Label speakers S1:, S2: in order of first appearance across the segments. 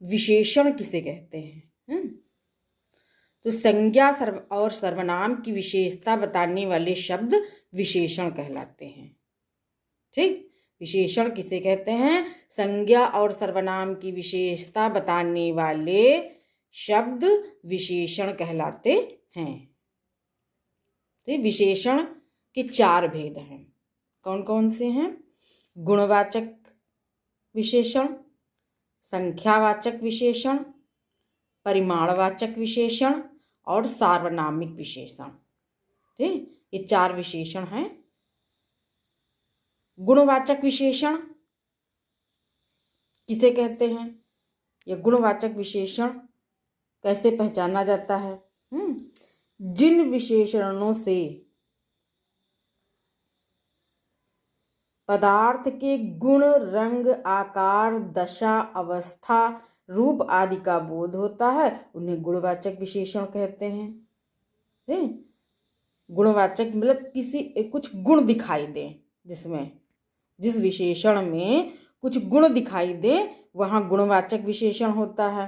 S1: विशेषण किसे कहते हैं? तो संज्ञा और सर्वनाम की विशेषता बताने वाले शब्द विशेषण कहलाते हैं। ठीक, विशेषण किसे कहते हैं? संज्ञा और सर्वनाम की विशेषता बताने वाले शब्द विशेषण कहलाते हैं। तो विशेषण के 4 भेद हैं। कौन कौन से हैं? गुणवाचक विशेषण, संख्यावाचक विशेषण, परिमाणवाचक विशेषण और सार्वनामिक विशेषण। ठीक, ये 4 विशेषण हैं। गुणवाचक विशेषण किसे कहते हैं? यह गुणवाचक विशेषण कैसे पहचाना जाता है? जिन विशेषणों से पदार्थ के गुण, रंग, आकार, दशा, अवस्था, रूप आदि का बोध होता है उन्हें गुणवाचक विशेषण कहते हैं। गुणवाचक मतलब किसी कुछ गुण दिखाई दे, जिसमें जिस विशेषण में कुछ गुण दिखाई दे वहाँ गुणवाचक विशेषण होता है।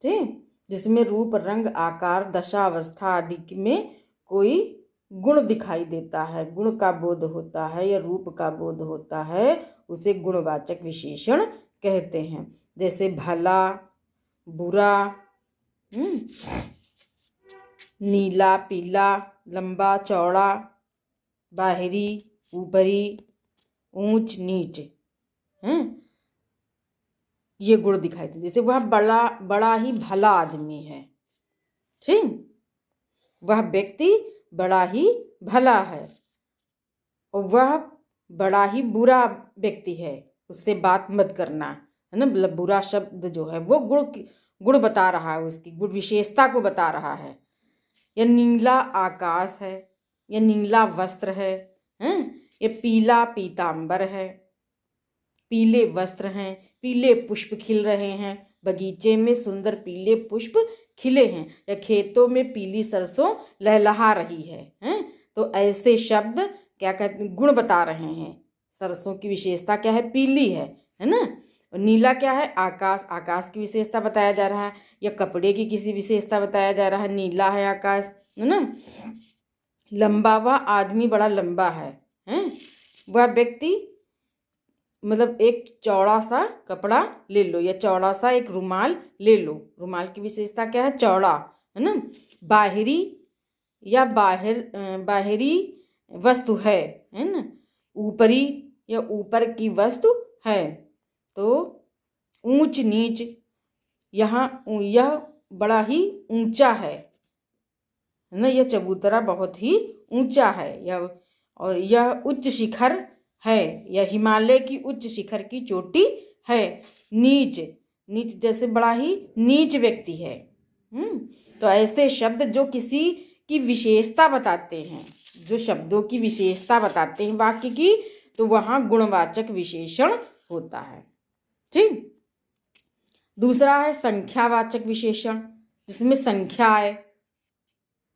S1: ठीक, जिसमें रूप, रंग, आकार, दशा, अवस्था आदि में कोई गुण दिखाई देता है, गुण का बोध होता है या रूप का बोध होता है, उसे गुणवाचक विशेषण कहते हैं। जैसे भला, बुरा, नीला, पीला, लंबा, चौड़ा, बाहरी, ऊपरी, ऊंच, नीच, ये गुण दिखाई देते। जैसे वह बड़ा ही भला आदमी है। ठीक, वह व्यक्ति बड़ा ही भला है और वह बड़ा ही बुरा व्यक्ति है, उससे बात मत करना, है ना। मतलब बुरा शब्द जो है वो गुण बता रहा है, उसकी गुण विशेषता को बता रहा है। या नीला आकाश है, या नीला वस्त्र है, या पीला पीतांबर है, पीले वस्त्र हैं, पीले पुष्प खिल रहे हैं, बगीचे में सुंदर पीले पुष्प खिले हैं, या खेतों में पीली सरसों लहलहा रही है। तो ऐसे शब्द क्या कहते हैं? गुण बता रहे हैं। सरसों की विशेषता क्या है? पीली है ना। और नीला क्या है? आकाश, आकाश की विशेषता बताया जा रहा है, या कपड़े की किसी विशेषता बताया जा रहा है, नीला है आकाश, है ना। लंबा, वह आदमी बड़ा लंबा है। वह व्यक्ति मतलब एक चौड़ा सा कपड़ा ले लो, या चौड़ा सा एक रुमाल ले लो, रुमाल की विशेषता क्या है? चौड़ा, है ना। बाहरी या बाहरी वस्तु है ना। ऊपरी या ऊपर की वस्तु है। तो ऊंच नीच, यहाँ यह बड़ा ही ऊंचा है ना, यह चबूतरा बहुत ही ऊंचा है, और यह उच्च शिखर है, यह हिमालय की उच्च शिखर की चोटी है। नीच, नीच जैसे बड़ा ही नीच व्यक्ति है। तो ऐसे शब्द जो किसी की विशेषता बताते हैं, जो शब्दों की विशेषता बताते हैं वाक्य की, तो वहाँ गुणवाचक विशेषण होता है। ठीक, दूसरा है संख्यावाचक विशेषण, जिसमें संख्या आए।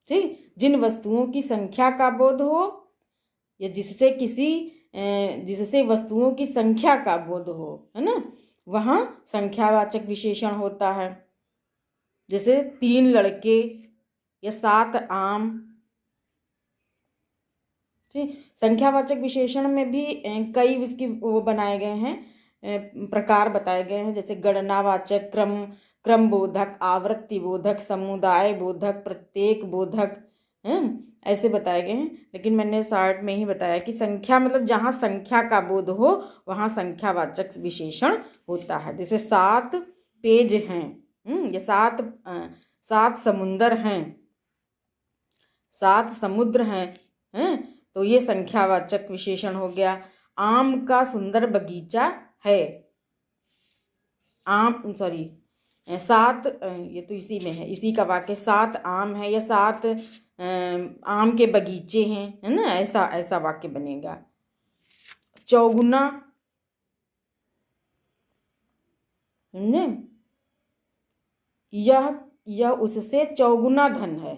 S1: ठीक, जिन वस्तुओं की संख्या का बोध हो, या जिससे वस्तुओं की संख्या का बोध हो, है ना, वहाँ संख्यावाचक विशेषण होता है। जैसे 3 लड़के या 7 आम। ठीक, संख्यावाचक विशेषण में भी कई इसकी वो बनाए गए हैं, प्रकार बताए गए हैं। जैसे गणनावाचक, क्रम बोधक, आवृत्ति बोधक, समुदाय बोधक, प्रत्येक बोधक, ऐसे बताए गए हैं। लेकिन मैंने शॉर्ट में ही बताया कि संख्या मतलब जहाँ संख्या का बोध हो वहाँ संख्यावाचक विशेषण होता है। जैसे 7 पेज हैं, ये 7 समुंदर हैं, 7 समुद्र हैं, तो ये संख्यावाचक विशेषण हो गया। आम का सुंदर बगीचा है, 7, ये तो इसी में है, इसी का वाक्य, 7 आम है या 7 आम के बगीचे हैं, है ना, ऐसा वाक्य बनेगा। चौगुना, यह उससे 100 गुना धन है,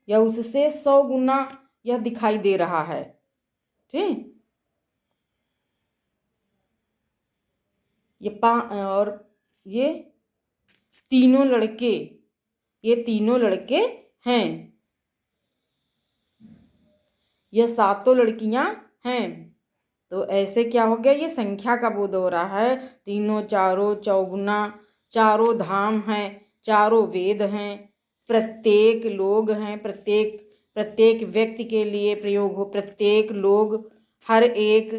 S1: या उससे 100 गुना यह दिखाई दे रहा है। ठीक, ये और ये तीनों लड़के, ये तीनों लड़के हैं, ये सातों लड़कियां हैं। तो ऐसे क्या हो गया, ये संख्या का बोध हो रहा है। तीनों, चारों, चौगुना, चारों धाम हैं, चारों वेद हैं, प्रत्येक लोग हैं, प्रत्येक प्रत्येक व्यक्ति के लिए प्रयोग हो, प्रत्येक लोग, हर एक,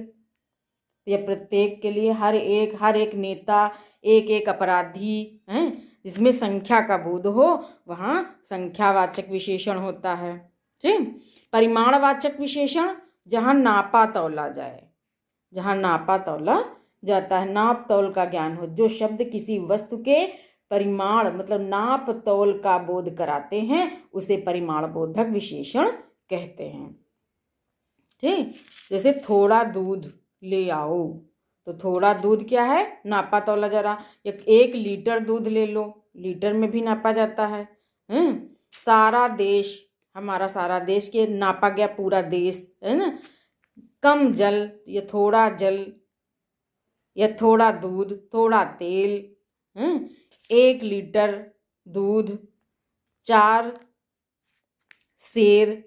S1: या प्रत्येक के लिए हर एक नेता, एक एक अपराधी हैं। जिसमें संख्या का बोध हो वहाँ संख्यावाचक विशेषण होता है। ठीक। परिमाणवाचक विशेषण जहाँ नापा तौला जाए, जहाँ नापा तौला जाता है, नाप तौल का ज्ञान हो, जो शब्द किसी वस्तु के परिमाण मतलब नाप तौल का बोध कराते हैं उसे परिमाण बोधक विशेषण कहते हैं। ठीक। जैसे थोड़ा दूध ले आओ, तो थोड़ा दूध क्या है, नापा तौला जा रहा। एक लीटर दूध ले लो, लीटर में भी नापा जाता है। सारा देश, हमारा सारा देश के नापा गया पूरा देश, है ना। कम जल, ये थोड़ा जल, या थोड़ा दूध, थोड़ा तेल, 1 लीटर दूध, 4 सेर,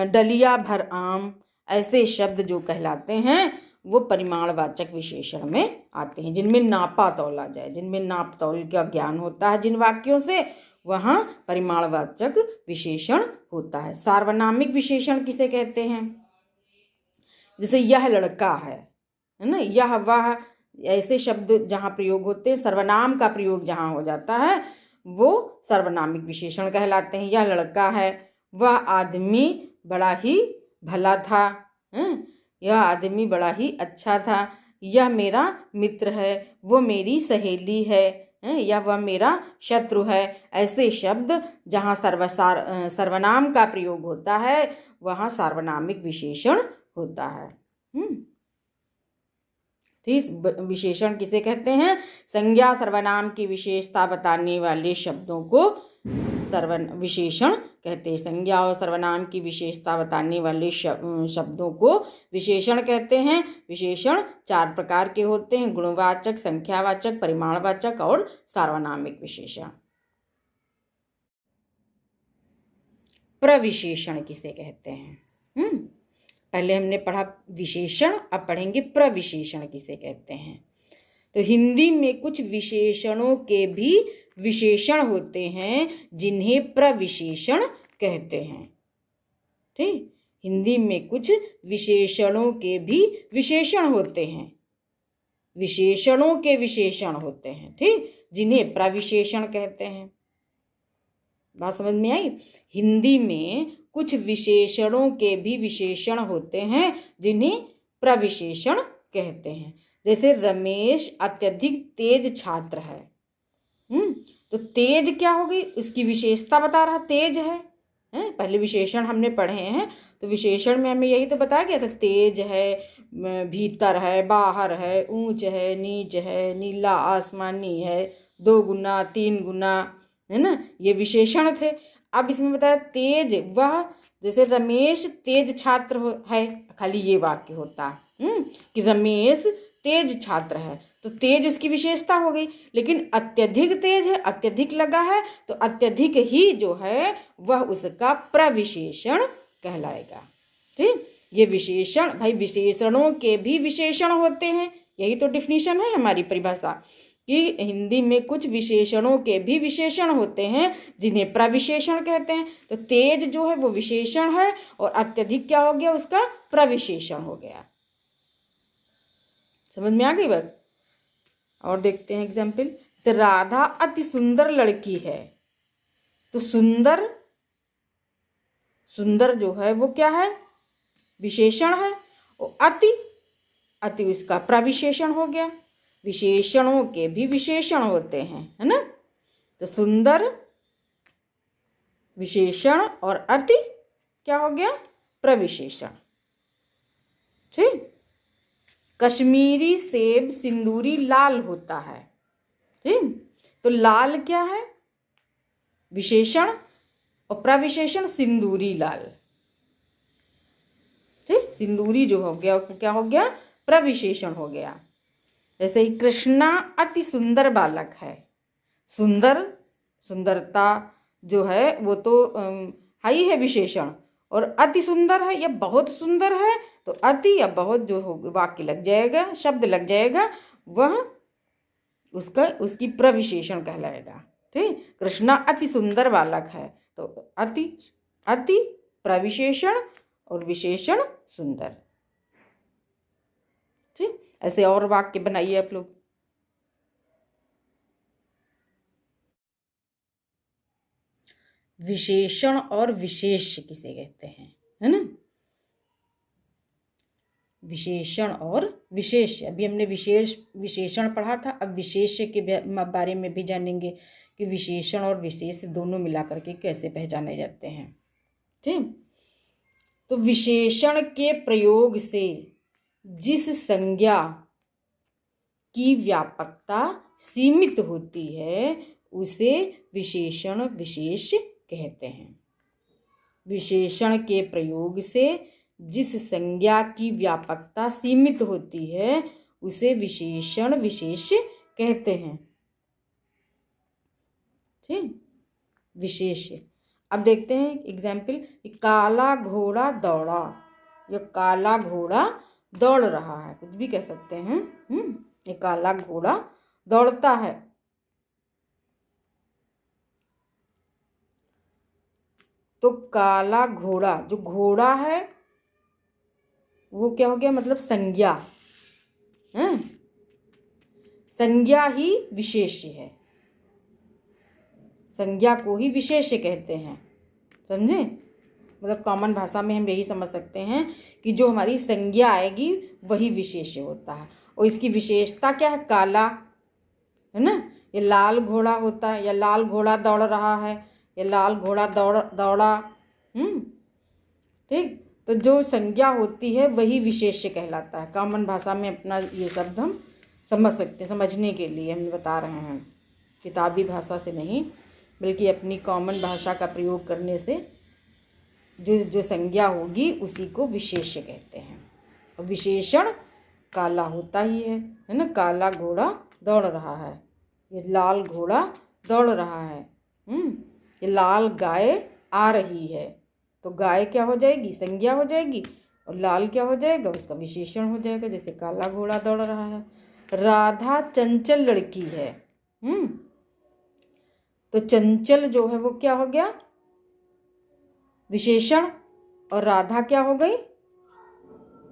S1: डलिया भर आम, ऐसे शब्द जो कहलाते हैं वो परिमाणवाचक विशेषण में आते हैं, जिनमें नापा तौला जाए, जिनमें नाप तौल का ज्ञान होता है जिन वाक्यों से, वहाँ परिमाणवाचक विशेषण होता है। सार्वनामिक विशेषण किसे कहते हैं, जैसे यह लड़का है ना, यह वह, ऐसे शब्द जहाँ प्रयोग होते हैं, सर्वनाम का प्रयोग जहाँ हो जाता है वो सर्वनामिक विशेषण कहलाते हैं। यह लड़का है, वह आदमी बड़ा ही भला था, यह आदमी बड़ा ही अच्छा था, यह मेरा मित्र है, वो मेरी सहेली है, या वह मेरा शत्रु है। ऐसे शब्द जहाँ सर्वनाम का प्रयोग होता है वहाँ सार्वनामिक विशेषण होता है। ठीक। विशेषण किसे कहते हैं, संज्ञा सर्वनाम की विशेषता बताने वाले शब्दों को विशेषण कहते हैं। संज्ञा और सर्वनाम की विशेषता बताने वाले शब्दों को विशेषण कहते हैं। विशेषण 4 प्रकार के होते हैं, गुणवाचक, संख्यावाचक, परिमाणवाचक और सार्वनामिक विशेषण। प्रविशेषण किसे कहते हैं, पहले हमने पढ़ा विशेषण, अब पढ़ेंगे प्रविशेषण किसे कहते हैं। तो हिंदी में कुछ विशेषणों के भी विशेषण होते हैं जिन्हें प्रविशेषण कहते हैं। ठीक। हिंदी में कुछ विशेषणों के भी विशेषण होते हैं, विशेषणों के विशेषण होते हैं, ठीक, जिन्हें प्रविशेषण कहते हैं। बात समझ में आई। हिंदी में कुछ विशेषणों के भी विशेषण होते हैं जिन्हें प्रविशेषण कहते हैं। जैसे रमेश अत्यधिक तेज छात्र है। तो तेज क्या होगी, उसकी विशेषता बता रहा, तेज है। पहले विशेषण हमने पढ़े हैं, तो विशेषण में हमें यही तो बताया गया था, तेज है, भीतर है, बाहर है, ऊंच है, नीच है, नीला आसमानी है, 2 गुना 3 गुना, है ना, ये विशेषण थे। अब इसमें बताया तेज, वह, जैसे रमेश तेज छात्र है, खाली ये वाक्य होता कि रमेश तेज छात्र है, तो तेज उसकी विशेषता हो गई। लेकिन अत्यधिक तेज है, अत्यधिक लगा है, तो अत्यधिक ही जो है वह उसका प्रविशेषण कहलाएगा। ठीक। ये विशेषण, भाई विशेषणों के भी विशेषण होते हैं, यही तो डिफिनीशन है हमारी परिभाषा कि हिंदी में कुछ विशेषणों के भी विशेषण होते हैं जिन्हें प्रविशेषण कहते हैं। तो तेज जो है वो विशेषण है और अत्यधिक क्या हो गया, उसका प्रविशेषण हो गया। समझ में आ गई बात। और देखते हैं एग्जाम्पल। राधा अति सुंदर लड़की है, तो सुंदर, सुंदर जो है वो क्या है, विशेषण है, और अति, अति उसका प्रविशेषण हो गया। विशेषणों के भी विशेषण होते हैं, है ना। तो सुंदर विशेषण और अति क्या हो गया, प्रविशेषण। ठीक। कश्मीरी सेब सिंदूरी लाल होता है। ठीक। तो लाल क्या है, विशेषण, और प्रविशेषण सिंदूरी लाल। ठीक, सिंदूरी जो हो गया वो क्या हो गया, प्रविशेषण हो गया। जैसे ही कृष्णा अति सुंदर बालक है, सुंदर, सुंदरता जो है वो तो ही है विशेषण, और अति सुंदर है या बहुत सुंदर है तो अति या बहुत जो हो वाक्य लग जाएगा, शब्द लग जाएगा, वह उसका उसकी प्रविशेषण कहलाएगा। ठीक, कृष्णा अति सुंदर बालक है तो अति, अति प्रविशेषण और विशेषण सुंदर। ठीक, ऐसे और वाक्य बनाइए आप लोग। विशेषण और विशेष किसे कहते हैं, है ना। विशेषण और विशेष, अभी हमने विशेषण पढ़ा था, अब विशेष के बारे में भी जानेंगे कि विशेषण और विशेष दोनों मिलाकर के कैसे पहचाने जाते हैं। ठीक, तो विशेषण के प्रयोग से जिस संज्ञा की व्यापकता सीमित होती है उसे विशेषण विशेष कहते हैं। विशेषण के प्रयोग से जिस संज्ञा की व्यापकता सीमित होती है उसे विशेषण विशेष कहते हैं। ठीक, विशेष। अब देखते हैं एग्जाम्पल, काला घोड़ा दौड़ा, ये काला घोड़ा दौड़ रहा है, कुछ भी कह सकते हैं। ये काला घोड़ा दौड़ता है। तो काला घोड़ा, जो घोड़ा है वो क्या हो गया, मतलब संज्ञा है, संज्ञा ही विशेष्य है, संज्ञा को ही विशेष्य कहते हैं, समझे। मतलब कॉमन भाषा में हम यही समझ सकते हैं कि जो हमारी संज्ञा आएगी वही विशेष्य होता है। और इसकी विशेषता क्या है, काला है ना, ये लाल घोड़ा होता है, या लाल घोड़ा दौड़ रहा है, ये लाल घोड़ा दौड़ा। ठीक, तो जो संज्ञा होती है वही विशेष्य कहलाता है। कॉमन भाषा में अपना ये शब्द हम समझ सकते हैं, समझने के लिए हम बता रहे हैं, किताबी भाषा से नहीं बल्कि अपनी कॉमन भाषा का प्रयोग करने से जो संज्ञा होगी उसी को विशेष्य कहते हैं। और विशेषण काला होता ही है ना। काला घोड़ा दौड़ रहा है, ये लाल घोड़ा दौड़ रहा है। ये लाल गाय आ रही है, तो गाय क्या हो जाएगी, संज्ञा हो जाएगी, और लाल क्या हो जाएगा, उसका विशेषण हो जाएगा, जैसे काला घोड़ा दौड़ रहा है। राधा चंचल लड़की है। तो चंचल जो है वो क्या हो गया, विशेषण, और राधा क्या हो गई,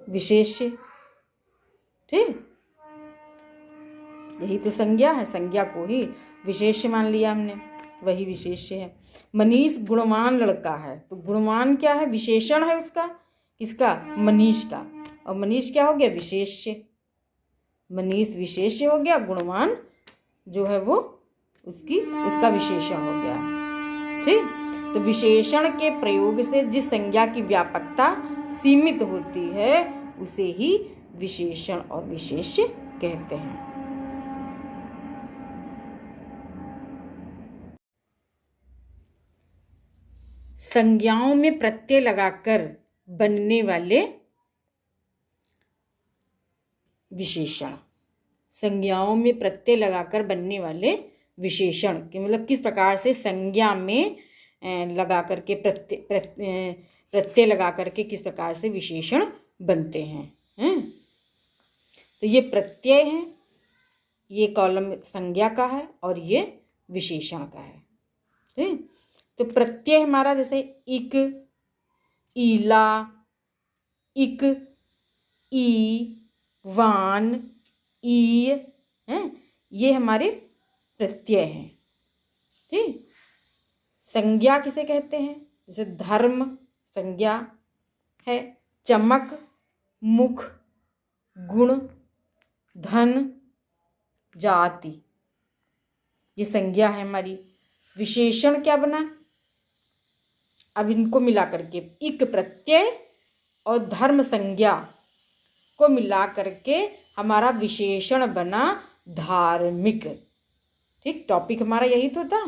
S1: विशेष्य। ठीक, यही तो संज्ञा है, संज्ञा को ही विशेष्य मान लिया हमने, वही विशेष्य है। मनीष गुणवान लड़का है, तो गुणवान क्या है, विशेषण है उसका, किसका, मनीष का, और मनीष क्या हो गया, विशेष्य। मनीष विशेष्य हो गया, गुणवान जो है वो उसका विशेषण हो गया। ठीक, तो विशेषण के प्रयोग से जिस संज्ञा की व्यापकता सीमित होती है उसे ही विशेषण और विशेष्य कहते हैं। संज्ञाओं में प्रत्यय लगाकर बनने वाले विशेषण, संज्ञाओं में प्रत्यय लगाकर बनने वाले विशेषण कि मतलब किस प्रकार से संज्ञा में लगा करके प्रत्यय लगा करके किस प्रकार से विशेषण बनते हैं। तो ये प्रत्यय है, ये कॉलम संज्ञा का है और ये विशेषण का है। ठीक, तो प्रत्यय हमारा जैसे इक, ईला, इक, ई, वान, ई हैं, ये हमारे प्रत्यय हैं। ठीक, संज्ञा किसे कहते हैं, जैसे धर्म संज्ञा है, चमक, मुख, गुण, धन, जाति, ये संज्ञा है हमारी। विशेषण क्या बना, अब इनको मिला करके इक प्रत्यय और धर्म संज्ञा को मिला करके हमारा विशेषण बना धार्मिक। ठीक, टॉपिक हमारा यही तो था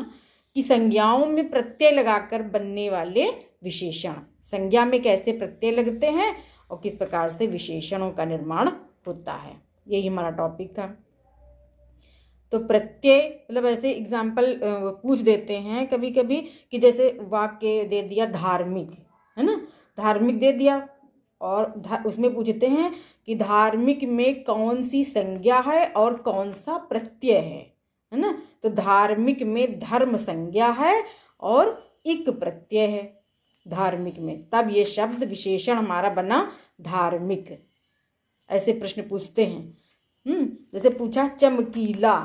S1: कि संज्ञाओं में प्रत्यय लगाकर बनने वाले विशेषण, संज्ञा में कैसे प्रत्यय लगते हैं और किस प्रकार से विशेषणों का निर्माण होता है। यही हमारा टॉपिक था। तो प्रत्यय मतलब ऐसे एग्जाम्पल पूछ देते हैं कभी कभी कि जैसे वाक्य दे दिया धार्मिक, है ना, धार्मिक दे दिया और उसमें पूछते हैं कि धार्मिक में कौन सी संज्ञा है और कौन सा प्रत्यय है ना। तो धार्मिक में धर्म संज्ञा है और इक प्रत्यय है धार्मिक में, तब ये शब्द विशेषण हमारा बना धार्मिक। ऐसे प्रश्न पूछते हैं। जैसे पूछा चमकीला,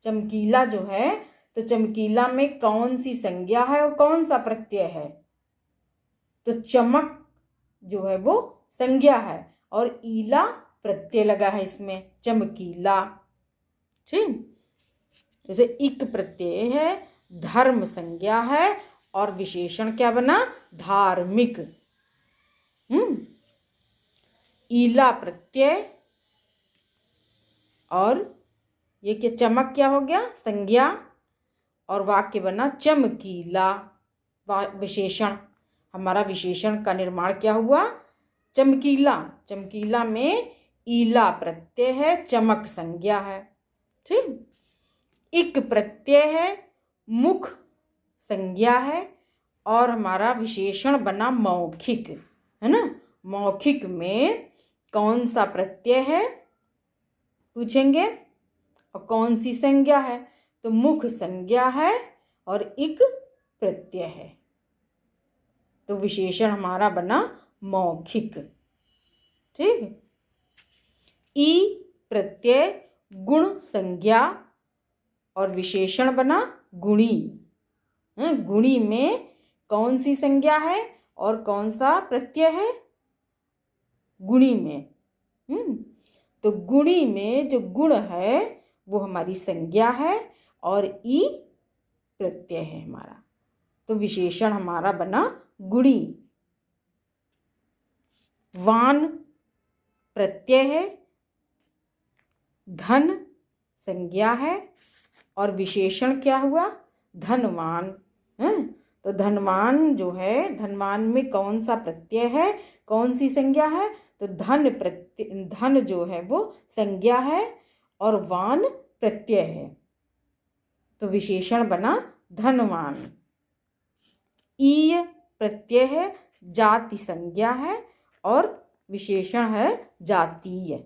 S1: चमकीला जो है तो चमकीला में कौन सी संज्ञा है और कौन सा प्रत्यय है। तो चमक जो है वो संज्ञा है और ईला प्रत्यय लगा है इसमें, चमकीला। ठीक, जैसे इक प्रत्यय है, धर्म संज्ञा है और विशेषण क्या बना, धार्मिक। ईला प्रत्यय और ये क्या, चमक क्या हो गया, संज्ञा, और वाक्य बना चमकीला। विशेषण, हमारा विशेषण का निर्माण क्या हुआ, चमकीला। चमकीला में ईला प्रत्यय है, चमक संज्ञा है। ठीक, इक प्रत्यय है, मुख संज्ञा है और हमारा विशेषण बना मौखिक, है ना। मौखिक में कौन सा प्रत्यय है पूछेंगे और कौन सी संज्ञा है। तो मुख संज्ञा है और इक प्रत्यय है, तो विशेषण हमारा बना मौखिक। ठीक, ई प्रत्यय गुण संज्ञा और विशेषण बना गुणी। गुणी में कौन सी संज्ञा है और कौन सा प्रत्यय है, गुणी में। तो गुणी में जो गुण है वो हमारी संज्ञा है और ई प्रत्यय है हमारा, तो विशेषण हमारा बना गुणी। वान प्रत्यय है, धन संज्ञा है और विशेषण क्या हुआ, धनवान। तो धनवान जो है, धनवान में कौन सा प्रत्यय है, कौन सी संज्ञा है, तो धन प्रत्यय, धन जो है वो संज्ञा है और वान प्रत्यय है, तो विशेषण बना धनवान। ईय प्रत्यय है, जाति संज्ञा है और विशेषण है जातीय।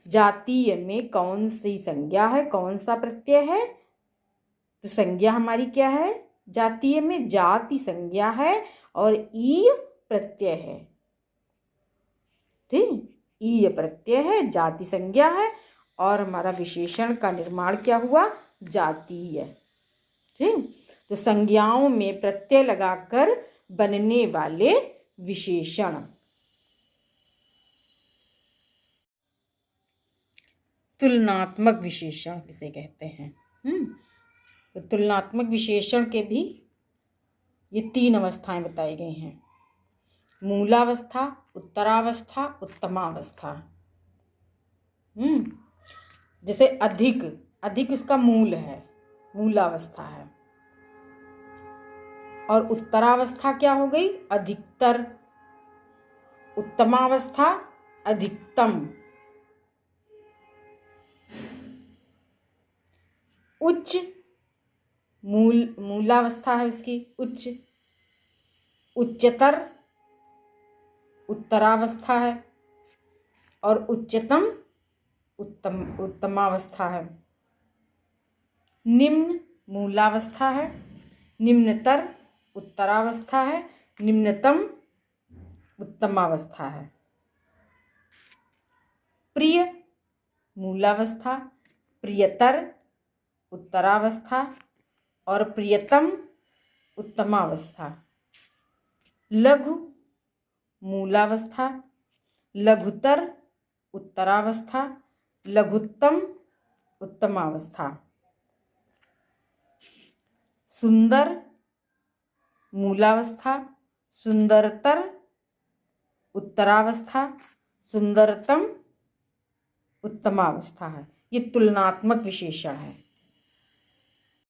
S1: जातीय में कौन सी संज्ञा है, कौन सा प्रत्यय है, तो संज्ञा हमारी क्या है, जातीय में जाति संज्ञा है और ईय प्रत्यय है। ठीक, ईय प्रत्यय है, जाति संज्ञा है और हमारा विशेषण का निर्माण क्या हुआ, जातीय। ठीक, तो संज्ञाओं में प्रत्यय लगाकर बनने वाले विशेषण। तुलनात्मक विशेषण किसे कहते हैं। तो तुलनात्मक विशेषण के भी ये 3 अवस्थाएं बताई गई हैं, मूलावस्था, उत्तरावस्था, उत्तमावस्था। जैसे अधिक, अधिक इसका मूल है, मूलावस्था है, और उत्तरावस्था क्या हो गई, अधिकतर। उत्तमावस्था अधिकतम। उच्च मूलावस्था है उसकी उच्च, उच्चतर उत्तरावस्था है और उच्चतम उत्तमावस्था है। निम्न मूलावस्था है, निम्नतर उत्तरावस्था है, निम्नतम उत्तमावस्था है। प्रिय मूलावस्था, प्रियतर उत्तरावस्था और प्रियतम उत्तमावस्था। लघु मूलावस्था, लघुतर उत्तरावस्था, लघुत्तम उत्तमावस्था। सुंदर मूलावस्था, सुंदरतर उत्तरावस्था, सुंदरतम उत्तमावस्था है। ये तुलनात्मक विशेषण है।